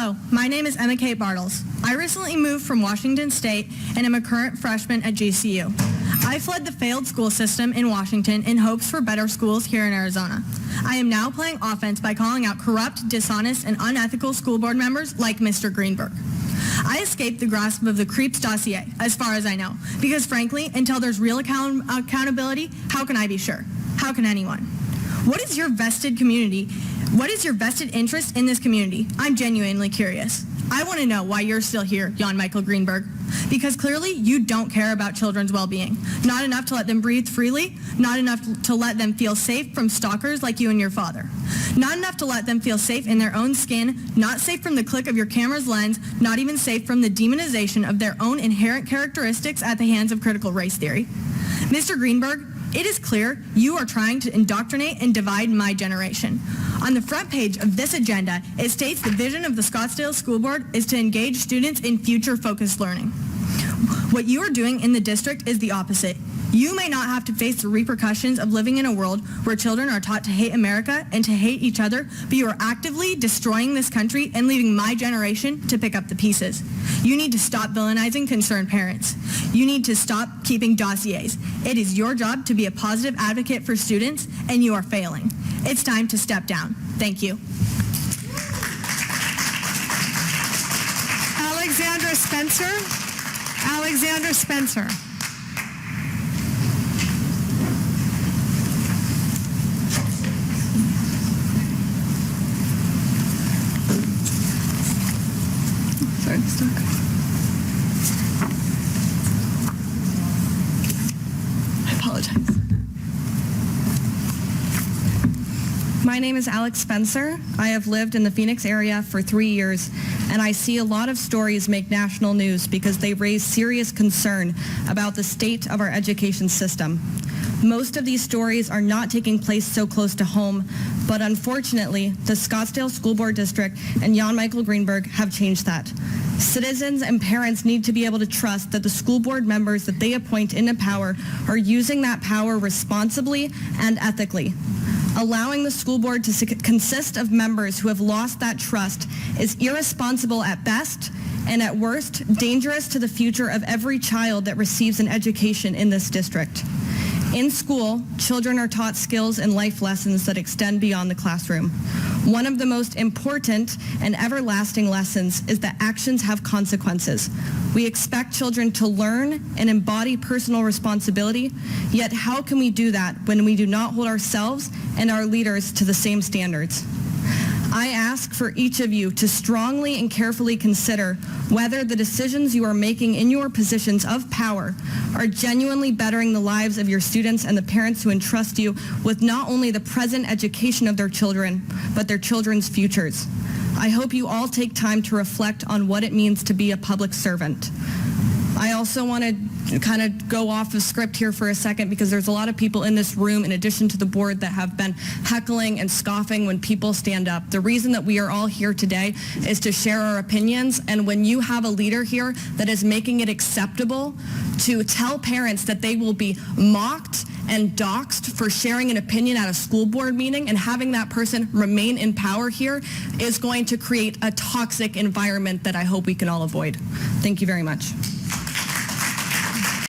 Hello, my name is Emma Kate Bartles. I recently moved from Washington State and am a current freshman at GCU. I fled the failed school system in Washington in hopes for better schools here in Arizona. I am now playing offense by calling out corrupt, dishonest, and unethical school board members like Mr. Greenburg. I escaped the grasp of the creep's dossier, as far as I know, because frankly, until there's real accountability, how can I be sure? How can anyone? What is your vested interest in this community? I'm genuinely curious. I want to know why you're still here, Jann-Michael Greenburg. Because clearly you don't care about children's well-being. Not enough to let them breathe freely, not enough to let them feel safe from stalkers like you and your father. Not enough to let them feel safe in their own skin, not safe from the click of your camera's lens, not even safe from the demonization of their own inherent characteristics at the hands of critical race theory. Mr. Greenburg, it is clear you are trying to indoctrinate and divide my generation. On the front page of this agenda, it states the vision of the Scottsdale School Board is to engage students in future-focused learning. What you are doing in the district is the opposite. You may not have to face the repercussions of living in a world where children are taught to hate America and to hate each other, but you are actively destroying this country and leaving my generation to pick up the pieces. You need to stop villainizing concerned parents. You need to stop keeping dossiers. It is your job to be a positive advocate for students, and you are failing. It's time to step down. Thank you. Alexandra Spencer. Alexandra Spencer. Sorry, stuck. I apologize. My name is Alex Spencer. I have lived in the Phoenix area for 3 years, and I see a lot of stories make national news because they raise serious concern about the state of our education system. Most of these stories are not taking place so close to home, but unfortunately, the Scottsdale School Board District and Jann-Michael Greenburg have changed that. Citizens and parents need to be able to trust that the school board members that they appoint into power are using that power responsibly and ethically. Allowing the school board to consist of members who have lost that trust is irresponsible at best and at worst, dangerous to the future of every child that receives an education in this district. In school, children are taught skills and life lessons that extend beyond the classroom. One of the most important and everlasting lessons is that actions have consequences. We expect children to learn and embody personal responsibility, yet how can we do that when we do not hold ourselves and our leaders to the same standards? I ask for each of you to strongly and carefully consider whether the decisions you are making in your positions of power are genuinely bettering the lives of your students and the parents who entrust you with not only the present education of their children, but their children's futures. I hope you all take time to reflect on what it means to be a public servant. I also want to kind of go off of script here for a second because there's a lot of people in this room, in addition to the board, that have been heckling and scoffing when people stand up. The reason that we are all here today is to share our opinions, and when you have a leader here that is making it acceptable to tell parents that they will be mocked and doxxed for sharing an opinion at a school board meeting and having that person remain in power here is going to create a toxic environment that I hope we can all avoid. Thank you very much.